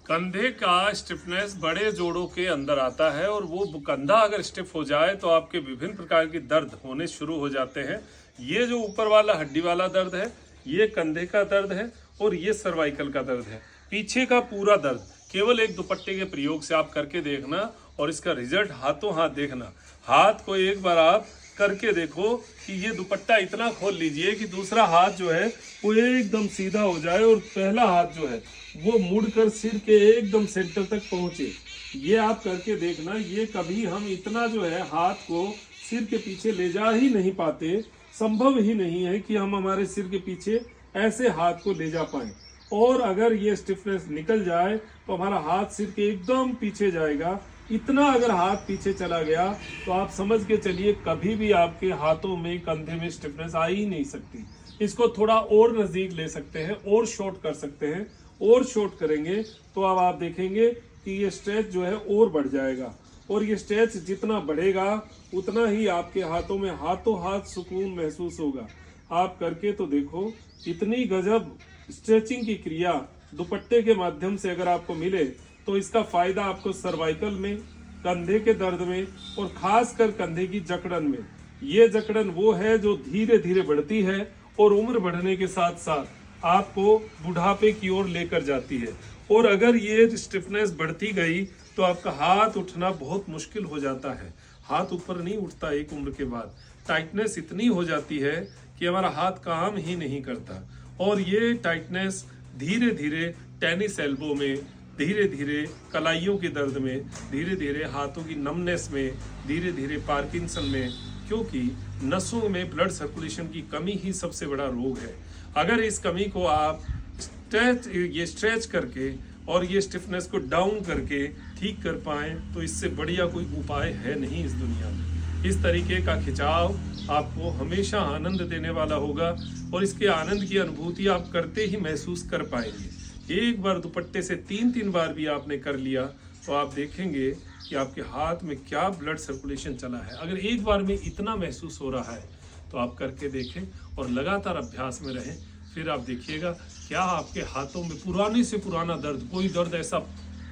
कंधे का स्टिफनेस बड़े जोड़ों के अंदर आता है और वो कंधा अगर स्टिफ हो जाए तो आपके विभिन्न प्रकार के दर्द होने शुरू हो जाते हैं। ये जो ऊपर वाला हड्डी वाला दर्द है, ये कंधे का दर्द है और ये सर्वाइकल का दर्द है। पीछे का पूरा दर्द केवल एक दुपट्टे के प्रयोग से आप करके देखना और इसका रिजल्ट हाथों हाथ देखना। हाथ को एक बार आप करके देखो कि ये दुपट्टा इतना खोल लीजिए कि दूसरा हाथ जो है वो एकदम सीधा हो जाए और पहला हाथ जो है वो मुड़कर सिर के एकदम सेंटर तक पहुंचे। ये आप करके देखना। ये कभी हम इतना जो है हाथ को सिर के पीछे ले जा ही नहीं पाते, संभव ही नहीं है कि हम हमारे सिर के पीछे ऐसे हाथ को ले जा पाए। और अगर ये स्टिफनेस निकल जाए तो हमारा हाथ सिर के एकदम पीछे जाएगा। इतना अगर हाथ पीछे चला गया तो आप समझ के चलिए कभी भी आपके हाथों में कंधे में स्टिफनेस आ ही नहीं सकती। इसको थोड़ा और नजदीक ले सकते हैं और शॉर्ट कर सकते हैं। और शॉर्ट करेंगे तो अब आप देखेंगे कि ये स्ट्रेच जो है और बढ़ जाएगा और ये स्ट्रेच जितना बढ़ेगा उतना ही आपके हाथों में हाथों हाथ सुकून महसूस होगा। आप करके तो देखो, इतनी गजब स्ट्रेचिंग की क्रिया दुपट्टे के माध्यम से अगर आपको मिले तो इसका फायदा आपको सर्वाइकल में, कंधे के दर्द में और खासकर कंधे की जकड़न में। ये जकड़न वो है जो धीरे धीरे बढ़ती है और उम्र बढ़ने के साथ साथ आपको बुढ़ापे की ओर लेकर जाती है। और अगर ये स्टिफनेस बढ़ती गई तो आपका हाथ उठना बहुत मुश्किल हो जाता है। हाथ ऊपर नहीं उठता एक उम्र के बाद। टाइटनेस इतनी हो जाती है कि हमारा हाथ काम ही नहीं करता। और ये टाइटनेस धीरे धीरे टेनिस एल्बो में, धीरे धीरे कलाइयों के दर्द में, धीरे धीरे हाथों की नमनेस में, धीरे धीरे पार्किंसन में, क्योंकि नसों में ब्लड सर्कुलेशन की कमी ही सबसे बड़ा रोग है। अगर इस कमी को आप स्ट्रेच करके और ये स्टिफनेस को डाउन करके ठीक कर पाएं तो इससे बढ़िया कोई उपाय है नहीं इस दुनिया में। इस तरीके का खिंचाव आपको हमेशा आनंद देने वाला होगा और इसके आनंद की अनुभूति आप करते ही महसूस कर पाएंगे। एक बार दुपट्टे से 3-3 बार भी आपने कर लिया तो आप देखेंगे कि आपके हाथ में क्या ब्लड सर्कुलेशन चला है। अगर एक बार में इतना महसूस हो रहा है तो आप करके देखें और लगातार अभ्यास में रहें। फिर आप देखिएगा क्या आपके हाथों में पुराने से पुराना दर्द, कोई दर्द ऐसा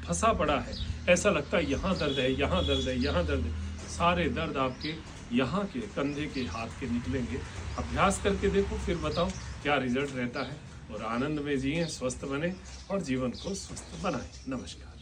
फंसा पड़ा है, ऐसा लगता है यहाँ दर्द है, यहाँ दर्द है, यहाँ दर्द है, सारे दर्द आपके यहाँ के कंधे के हाथ के निकलेंगे। अभ्यास करके देखो, फिर बताओ क्या रिजल्ट रहता है। और आनंद में जिए, स्वस्थ बने और जीवन को स्वस्थ बनाएं। नमस्कार।